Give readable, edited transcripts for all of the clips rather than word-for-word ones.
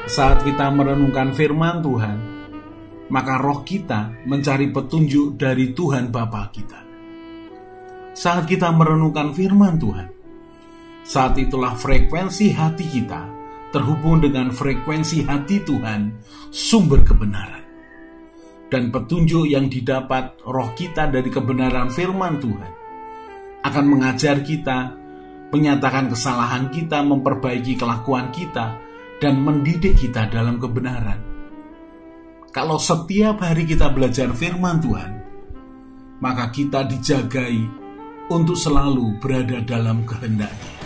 Saat kita merenungkan firman Tuhan, maka roh kita mencari petunjuk dari Tuhan Bapa kita. Saat kita merenungkan firman Tuhan, saat itulah frekuensi hati kita terhubung dengan frekuensi hati Tuhan, sumber kebenaran. Dan petunjuk yang didapat roh kita dari kebenaran firman Tuhan akan mengajar kita, menyatakan kesalahan kita, memperbaiki kelakuan kita, dan mendidik kita dalam kebenaran. Kalau setiap hari kita belajar firman Tuhan, maka kita dijagai untuk selalu berada dalam kehendak-Nya.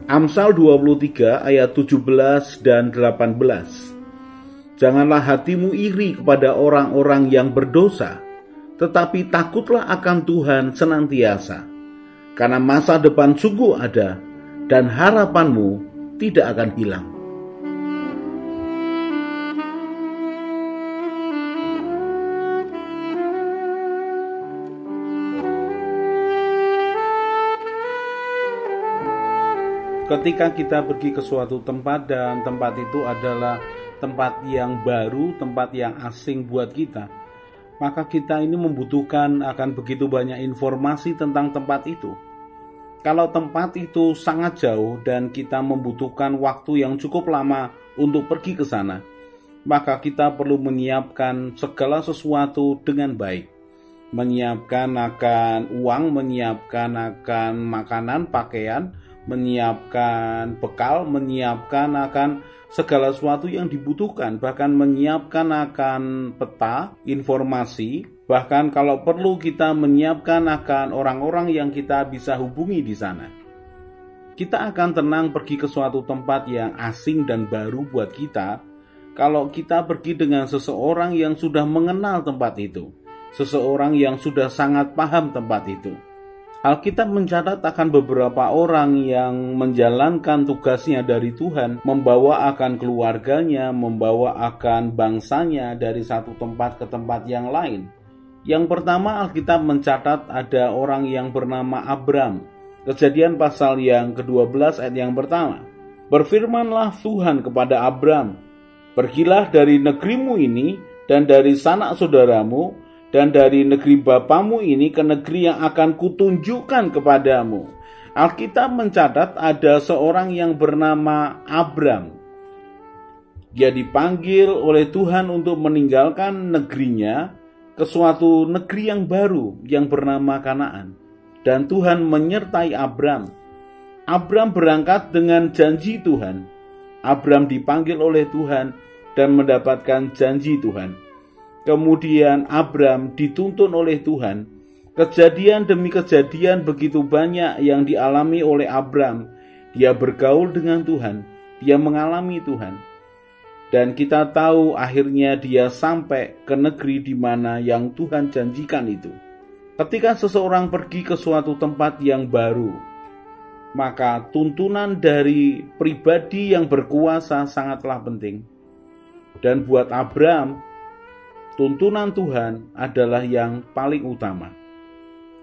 Amsal 23 ayat 17 dan 18. Janganlah hatimu iri kepada orang-orang yang berdosa, tetapi takutlah akan Tuhan senantiasa. Karena masa depan sungguh ada, dan harapanmu tidak akan hilang. Ketika kita pergi ke suatu tempat dan tempat itu adalah tempat yang baru, tempat yang asing buat kita, maka kita ini membutuhkan akan begitu banyak informasi tentang tempat itu. Kalau tempat itu sangat jauh dan kita membutuhkan waktu yang cukup lama untuk pergi ke sana, maka kita perlu menyiapkan segala sesuatu dengan baik. Menyiapkan akan uang, menyiapkan akan makanan, pakaian, menyiapkan bekal, menyiapkan akan segala sesuatu yang dibutuhkan, bahkan menyiapkan akan peta, informasi, bahkan kalau perlu kita menyiapkan akan orang-orang yang kita bisa hubungi di sana. Kita akan tenang pergi ke suatu tempat yang asing dan baru buat kita kalau kita pergi dengan seseorang yang sudah mengenal tempat itu, seseorang yang sudah sangat paham tempat itu. Alkitab mencatat akan beberapa orang yang menjalankan tugasnya dari Tuhan, membawa akan keluarganya, membawa akan bangsanya dari satu tempat ke tempat yang lain. Yang pertama, Alkitab mencatat ada orang yang bernama Abram. Kejadian pasal yang ke-12 ayat yang pertama. Berfirmanlah Tuhan kepada Abram, pergilah dari negerimu ini dan dari sanak saudaramu dan dari negeri bapamu ini ke negeri yang akan kutunjukkan kepadamu. Alkitab mencatat ada seorang yang bernama Abram. Dia dipanggil oleh Tuhan untuk meninggalkan negerinya ke suatu negeri yang baru yang bernama Kanaan. Dan Tuhan menyertai Abram. Abram berangkat dengan janji Tuhan. Abram dipanggil oleh Tuhan dan mendapatkan janji Tuhan. Kemudian Abram dituntun oleh Tuhan. Kejadian demi kejadian begitu banyak yang dialami oleh Abram. Dia bergaul dengan Tuhan, dia mengalami Tuhan. Dan kita tahu akhirnya dia sampai ke negeri di mana yang Tuhan janjikan itu. Ketika seseorang pergi ke suatu tempat yang baru, maka tuntunan dari pribadi yang berkuasa sangatlah penting. Dan buat Abram, tuntunan Tuhan adalah yang paling utama.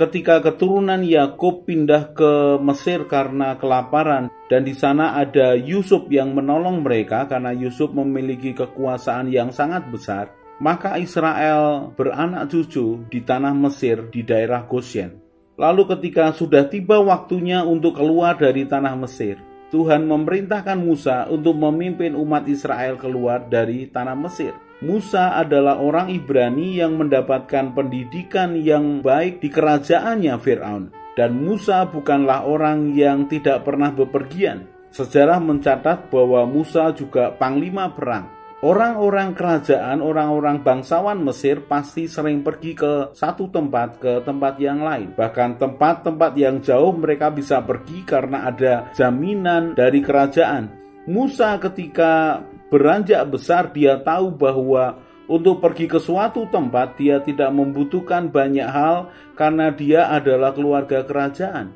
Ketika keturunan Yakub pindah ke Mesir karena kelaparan, dan di sana ada Yusuf yang menolong mereka karena Yusuf memiliki kekuasaan yang sangat besar, maka Israel beranak cucu di tanah Mesir di daerah Goshen. Lalu ketika sudah tiba waktunya untuk keluar dari tanah Mesir, Tuhan memerintahkan Musa untuk memimpin umat Israel keluar dari tanah Mesir. Musa adalah orang Ibrani yang mendapatkan pendidikan yang baik di kerajaannya Firaun. Dan Musa bukanlah orang yang tidak pernah bepergian. Sejarah mencatat bahwa Musa juga panglima perang. Orang-orang kerajaan, orang-orang bangsawan Mesir pasti sering pergi ke satu tempat ke tempat yang lain. Bahkan tempat-tempat yang jauh mereka bisa pergi karena ada jaminan dari kerajaan. Musa ketika beranjak besar, dia tahu bahwa untuk pergi ke suatu tempat dia tidak membutuhkan banyak hal karena dia adalah keluarga kerajaan.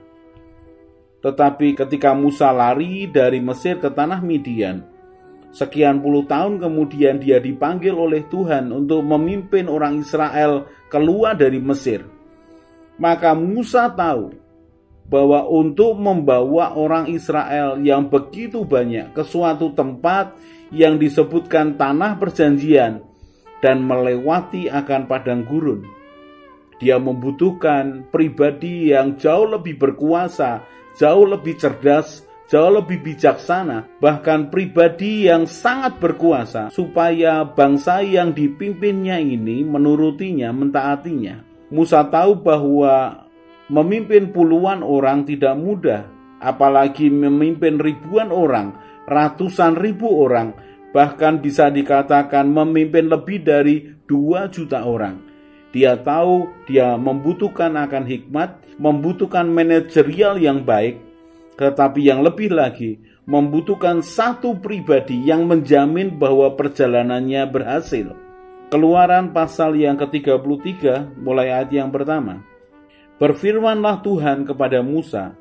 Tetapi ketika Musa lari dari Mesir ke tanah Midian, sekian puluh tahun kemudian dia dipanggil oleh Tuhan untuk memimpin orang Israel keluar dari Mesir. Maka Musa tahu bahwa untuk membawa orang Israel yang begitu banyak ke suatu tempat yang disebutkan tanah perjanjian dan melewati akan padang gurun, dia membutuhkan pribadi yang jauh lebih berkuasa, jauh lebih cerdas, jauh lebih bijaksana, bahkan pribadi yang sangat berkuasa supaya bangsa yang dipimpinnya ini menurutinya, mentaatinya. Musa tahu bahwa memimpin puluhan orang tidak mudah, apalagi memimpin ribuan orang, ratusan ribu orang, bahkan bisa dikatakan memimpin lebih dari 2 juta orang. Dia tahu dia membutuhkan akan hikmat, membutuhkan manajerial yang baik, tetapi yang lebih lagi membutuhkan satu pribadi yang menjamin bahwa perjalanannya berhasil. Keluaran pasal yang ke-33 mulai ayat yang pertama. Berfirmanlah Tuhan kepada Musa,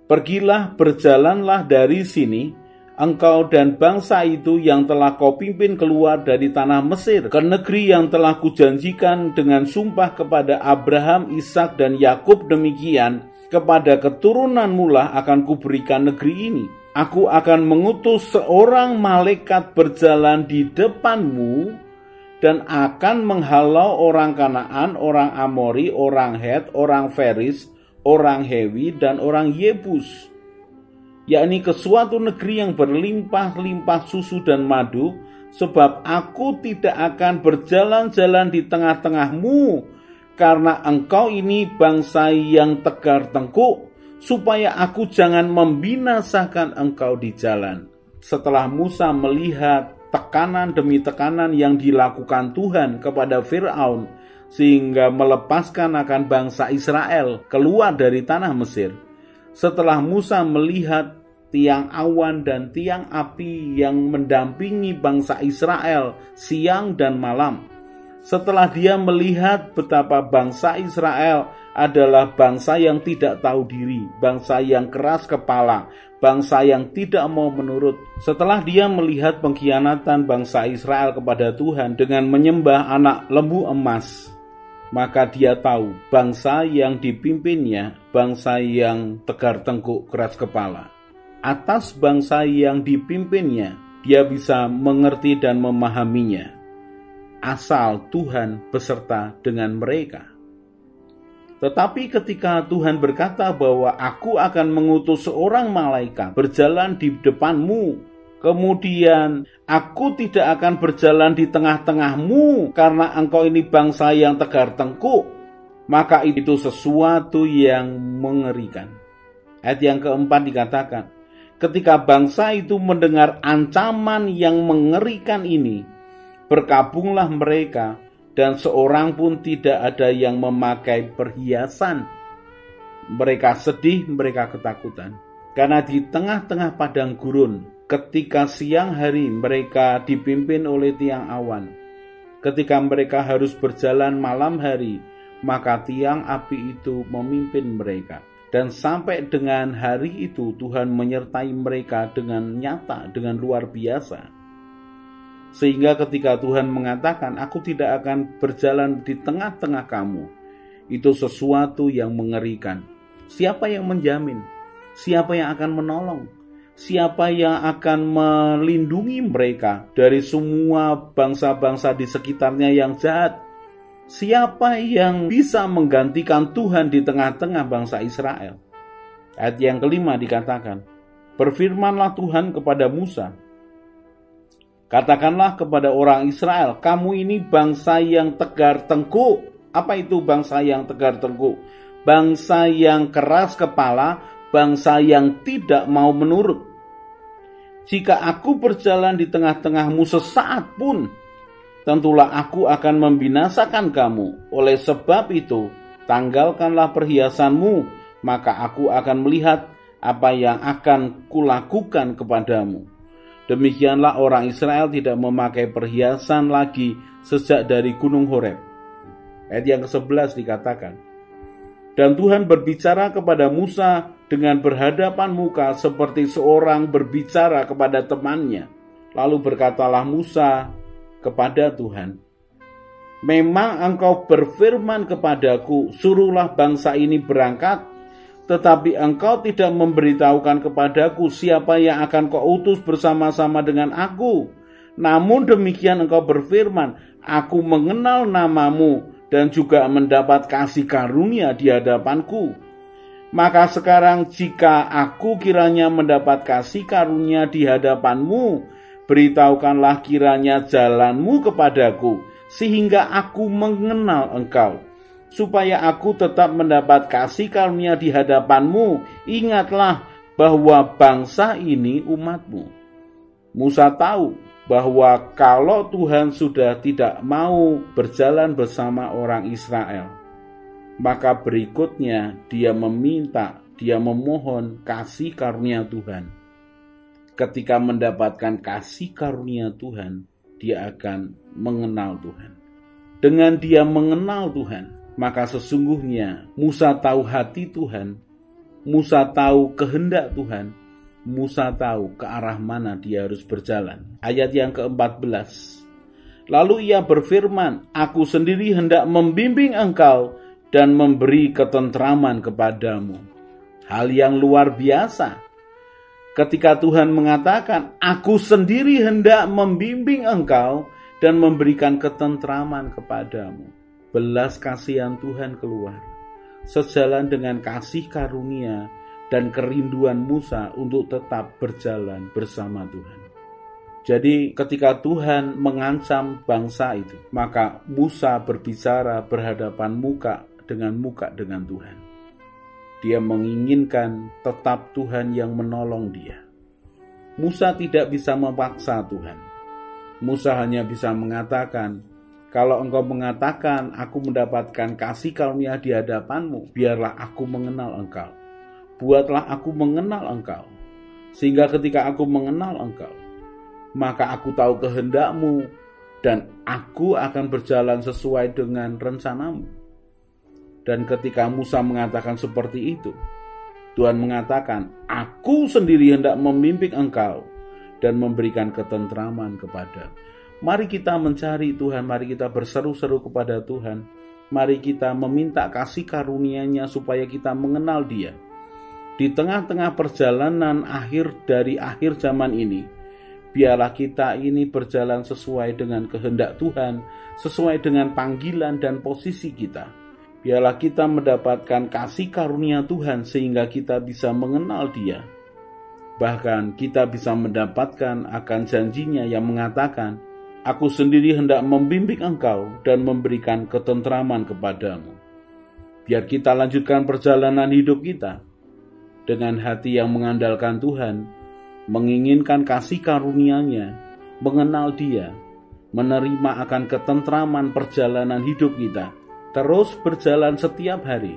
"Pergilah, berjalanlah dari sini, engkau dan bangsa itu yang telah kau pimpin keluar dari tanah Mesir, ke negeri yang telah kujanjikan dengan sumpah kepada Abraham, Ishak, dan Yakub demikian, kepada keturunanmu lah akan kuberikan negeri ini. Aku akan mengutus seorang malaikat berjalan di depanmu, dan akan menghalau orang Kanaan, orang Amori, orang Het, orang Feris, orang Hewi, dan orang Yebus, yakni ke suatu negeri yang berlimpah-limpah susu dan madu, sebab aku tidak akan berjalan-jalan di tengah-tengahmu, karena engkau ini bangsa yang tegar tengkuk, supaya aku jangan membinasakan engkau di jalan." Setelah Musa melihat tekanan demi tekanan yang dilakukan Tuhan kepada Fir'aun, sehingga melepaskan akan bangsa Israel keluar dari tanah Mesir. Setelah Musa melihat tiang awan dan tiang api yang mendampingi bangsa Israel siang dan malam, setelah dia melihat betapa bangsa Israel adalah bangsa yang tidak tahu diri, bangsa yang keras kepala, bangsa yang tidak mau menurut, setelah dia melihat pengkhianatan bangsa Israel kepada Tuhan dengan menyembah anak lembu emas, maka dia tahu bangsa yang dipimpinnya, bangsa yang tegar tengkuk, keras kepala. Atas bangsa yang dipimpinnya, dia bisa mengerti dan memahaminya, asal Tuhan beserta dengan mereka. Tetapi ketika Tuhan berkata bahwa aku akan mengutus seorang malaikat berjalan di depanmu, kemudian aku tidak akan berjalan di tengah-tengahmu karena engkau ini bangsa yang tegar tengkuk, maka itu sesuatu yang mengerikan. Ayat yang keempat dikatakan, ketika bangsa itu mendengar ancaman yang mengerikan ini, berkabunglah mereka, dan seorang pun tidak ada yang memakai perhiasan. Mereka sedih, mereka ketakutan. Karena di tengah-tengah padang gurun, ketika siang hari mereka dipimpin oleh tiang awan. Ketika mereka harus berjalan malam hari, maka tiang api itu memimpin mereka. Dan sampai dengan hari itu Tuhan menyertai mereka dengan nyata, dengan luar biasa. Sehingga ketika Tuhan mengatakan, aku tidak akan berjalan di tengah-tengah kamu, itu sesuatu yang mengerikan. Siapa yang menjamin? Siapa yang akan menolong? Siapa yang akan melindungi mereka dari semua bangsa-bangsa di sekitarnya yang jahat? Siapa yang bisa menggantikan Tuhan di tengah-tengah bangsa Israel? Ayat yang kelima dikatakan, berfirmanlah Tuhan kepada Musa, katakanlah kepada orang Israel, kamu ini bangsa yang tegar tengkuk. Apa itu bangsa yang tegar tengkuk? Bangsa yang keras kepala, bangsa yang tidak mau menurut. Jika aku berjalan di tengah-tengahmu sesaat pun, tentulah aku akan membinasakan kamu. Oleh sebab itu, tanggalkanlah perhiasanmu, maka aku akan melihat apa yang akan kulakukan kepadamu. Demikianlah orang Israel tidak memakai perhiasan lagi sejak dari Gunung Horeb. Ayat yang ke-11 dikatakan, dan Tuhan berbicara kepada Musa dengan berhadapan muka seperti seorang berbicara kepada temannya. Lalu berkatalah Musa kepada Tuhan, memang engkau berfirman kepadaku, suruhlah bangsa ini berangkat, tetapi engkau tidak memberitahukan kepadaku siapa yang akan kau utus bersama-sama dengan aku. Namun demikian engkau berfirman, aku mengenal namamu dan juga mendapat kasih karunia di hadapanku. Maka sekarang jika aku kiranya mendapat kasih karunia di hadapanmu, beritahukanlah kiranya jalanmu kepadaku, sehingga aku mengenal engkau, supaya aku tetap mendapat kasih karunia di hadapanmu. Ingatlah bahwa bangsa ini umatmu. Musa tahu bahwa kalau Tuhan sudah tidak mau berjalan bersama orang Israel, maka berikutnya dia meminta dia memohon kasih karunia Tuhan. Ketika mendapatkan kasih karunia Tuhan, dia akan mengenal Tuhan. Dengan dia mengenal Tuhan, maka sesungguhnya Musa tahu hati Tuhan, Musa tahu kehendak Tuhan, Musa tahu ke arah mana dia harus berjalan. Ayat yang ke-14. Lalu ia berfirman, aku sendiri hendak membimbing engkau dan memberi ketentraman kepadamu. Hal yang luar biasa. Ketika Tuhan mengatakan, aku sendiri hendak membimbing engkau dan memberikan ketentraman kepadamu. Belas kasihan Tuhan keluar. Sejalan dengan kasih karunia dan kerinduan Musa untuk tetap berjalan bersama Tuhan. Jadi ketika Tuhan mengancam bangsa itu, maka Musa berbicara berhadapan muka dengan Tuhan. Dia menginginkan tetap Tuhan yang menolong dia. Musa tidak bisa memaksa Tuhan. Musa hanya bisa mengatakan, kalau engkau mengatakan aku mendapatkan kasih karunia di hadapanmu, biarlah aku mengenal engkau. Buatlah aku mengenal engkau. Sehingga ketika aku mengenal engkau, maka aku tahu kehendakmu dan aku akan berjalan sesuai dengan rencanamu. Dan ketika Musa mengatakan seperti itu, Tuhan mengatakan, aku sendiri hendak membimbing engkau dan memberikan ketentraman kepadamu. Mari kita mencari Tuhan, mari kita berseru-seru kepada Tuhan, mari kita meminta kasih karunia-Nya supaya kita mengenal Dia. Di tengah-tengah perjalanan dari akhir zaman ini, biarlah kita ini berjalan sesuai dengan kehendak Tuhan, sesuai dengan panggilan dan posisi kita. Biarlah kita mendapatkan kasih karunia Tuhan sehingga kita bisa mengenal Dia. Bahkan kita bisa mendapatkan akan janjinya yang mengatakan, aku sendiri hendak membimbing engkau dan memberikan ketentraman kepadamu. Biar kita lanjutkan perjalanan hidup kita dengan hati yang mengandalkan Tuhan, menginginkan kasih karunia-Nya, mengenal Dia, menerima akan ketentraman perjalanan hidup kita, terus berjalan setiap hari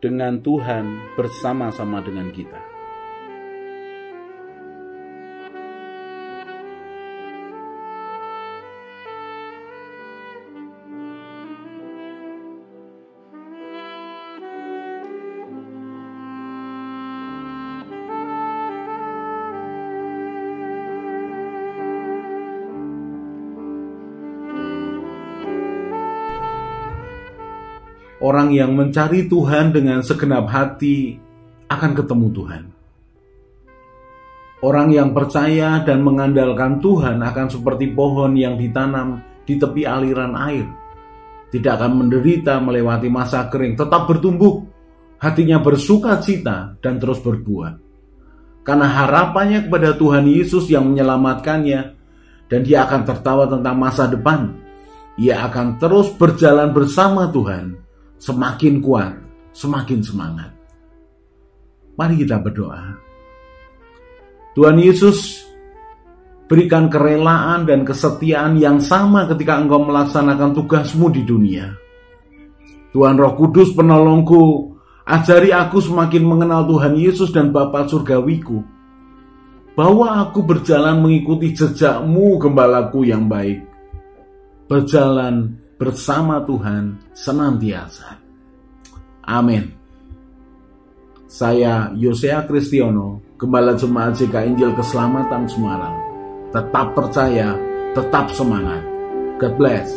dengan Tuhan bersama-sama dengan kita. Orang yang mencari Tuhan dengan segenap hati akan ketemu Tuhan. Orang yang percaya dan mengandalkan Tuhan akan seperti pohon yang ditanam di tepi aliran air. Tidak akan menderita melewati masa kering, tetap bertumbuh. Hatinya bersuka cita dan terus berbuah. Karena harapannya kepada Tuhan Yesus yang menyelamatkannya, dan dia akan tertawa tentang masa depan. Ia akan terus berjalan bersama Tuhan. Semakin kuat, semakin semangat. Mari kita berdoa. Tuhan Yesus, berikan kerelaan dan kesetiaan yang sama ketika Engkau melaksanakan tugasmu di dunia. Tuhan Roh Kudus penolongku, ajari aku semakin mengenal Tuhan Yesus dan Bapa Surgawiku, bahwa aku berjalan mengikuti jejak-Mu, Gembalaku yang baik. Berjalan bersama Tuhan senantiasa. Amin. Saya Yosea Kristiono, Gembala Jemaat JK Injil Keselamatan Semarang. Tetap percaya, tetap semangat. God bless.